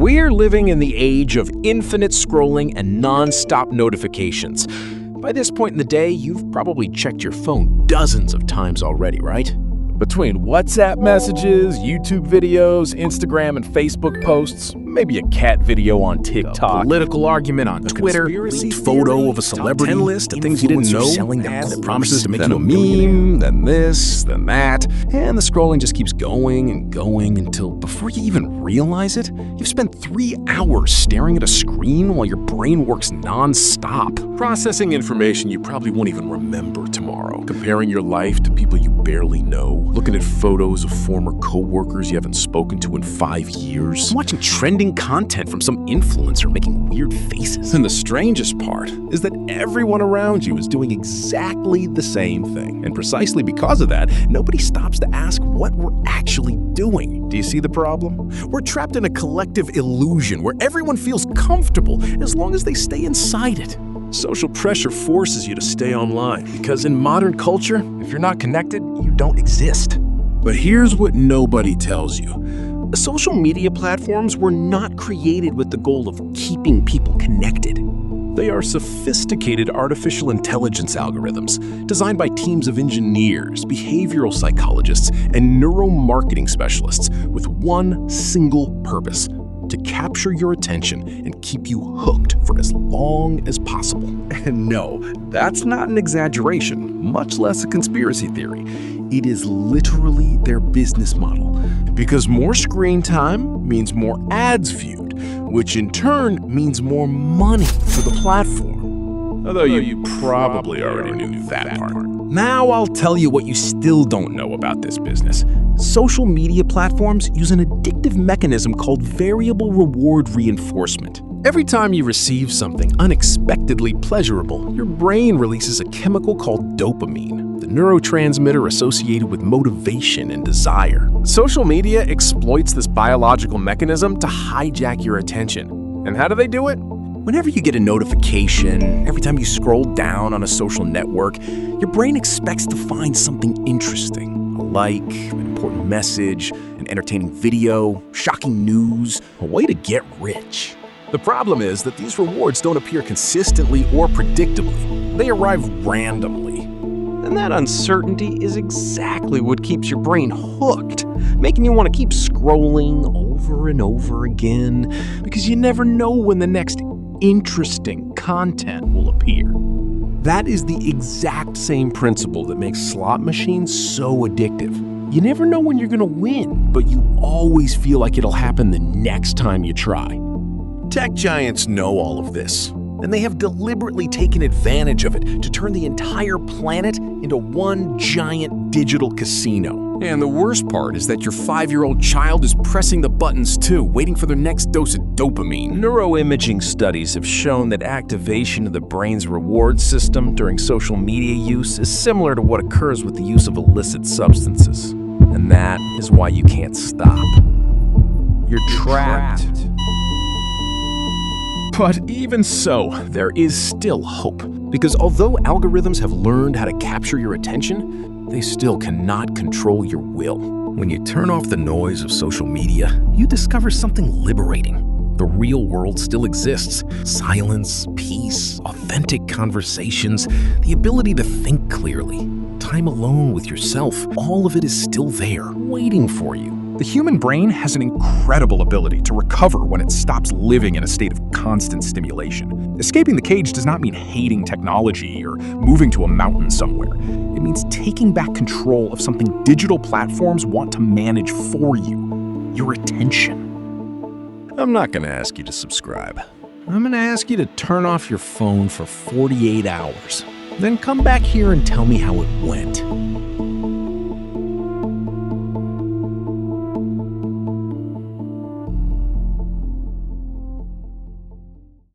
We're living in the age of infinite scrolling and non-stop notifications. By this point in the day, you've probably checked your phone dozens of times already, right? Between WhatsApp messages, YouTube videos, Instagram and Facebook posts, maybe a cat video on TikTok, A political argument on Twitter, leaked photo of a celebrity, top 10 list of things you didn't know, selling their ads that courses promises to make then you a meme, then this, then that, and the scrolling just keeps going and going until before you even realize it, you've spent 3 hours staring at a screen while your brain works non-stop. Processing information you probably won't even remember tomorrow. Comparing your life to people you barely know. Looking at photos of former co-workers you haven't spoken to in 5 years. Watching trending content from some influencer making weird faces. And the strangest part is that everyone around you is doing exactly the same thing. And precisely because of that, nobody stops to ask what we're actually doing. Do you see the problem? We're trapped in a collective illusion where everyone feels comfortable as long as they stay inside it. Social pressure forces you to stay online because in modern culture, if you're not connected, you don't exist. But here's what nobody tells you. Social media platforms were not created with the goal of keeping people connected. They are sophisticated artificial intelligence algorithms designed by teams of engineers, behavioral psychologists, and neuromarketing specialists with one single purpose: to capture your attention and keep you hooked for as long as possible. And no, that's not an exaggeration, much less a conspiracy theory. It is literally their business model. Because more screen time means more ads viewed, which in turn means more money for the platform. Although you probably already knew that part. Now I'll tell you what you still don't know about this business. Social media platforms use an addictive mechanism called variable reward reinforcement. Every time you receive something unexpectedly pleasurable, your brain releases a chemical called dopamine, the neurotransmitter associated with motivation and desire. Social media exploits this biological mechanism to hijack your attention. And how do they do it? Whenever you get a notification, every time you scroll down on a social network, your brain expects to find something interesting. A like, an important message, an entertaining video, shocking news, a way to get rich. The problem is that these rewards don't appear consistently or predictably. They arrive randomly. And that uncertainty is exactly what keeps your brain hooked, making you want to keep scrolling over and over again, because you never know when the next interesting content will appear. That is the exact same principle that makes slot machines so addictive. You never know when you're going to win, but you always feel like it'll happen the next time you try. Tech giants know all of this, and they have deliberately taken advantage of it to turn the entire planet into one giant digital casino. And the worst part is that your 5-year-old child is pressing the buttons too, waiting for their next dose of dopamine. Neuroimaging studies have shown that activation of the brain's reward system during social media use is similar to what occurs with the use of illicit substances. And that is why you can't stop. You're trapped. But even so, there is still hope. Because although algorithms have learned how to capture your attention, they still cannot control your will. When you turn off the noise of social media, you discover something liberating. The real world still exists. Silence, peace, authentic conversations, the ability to think clearly, time alone with yourself, all of it is still there, waiting for you. The human brain has an incredible ability to recover when it stops living in a state of constant stimulation. Escaping the cage does not mean hating technology or moving to a mountain somewhere. It means taking back control of something digital platforms want to manage for you: your attention. I'm not going to ask you to subscribe. I'm going to ask you to turn off your phone for 48 hours. Then come back here and tell me how it went.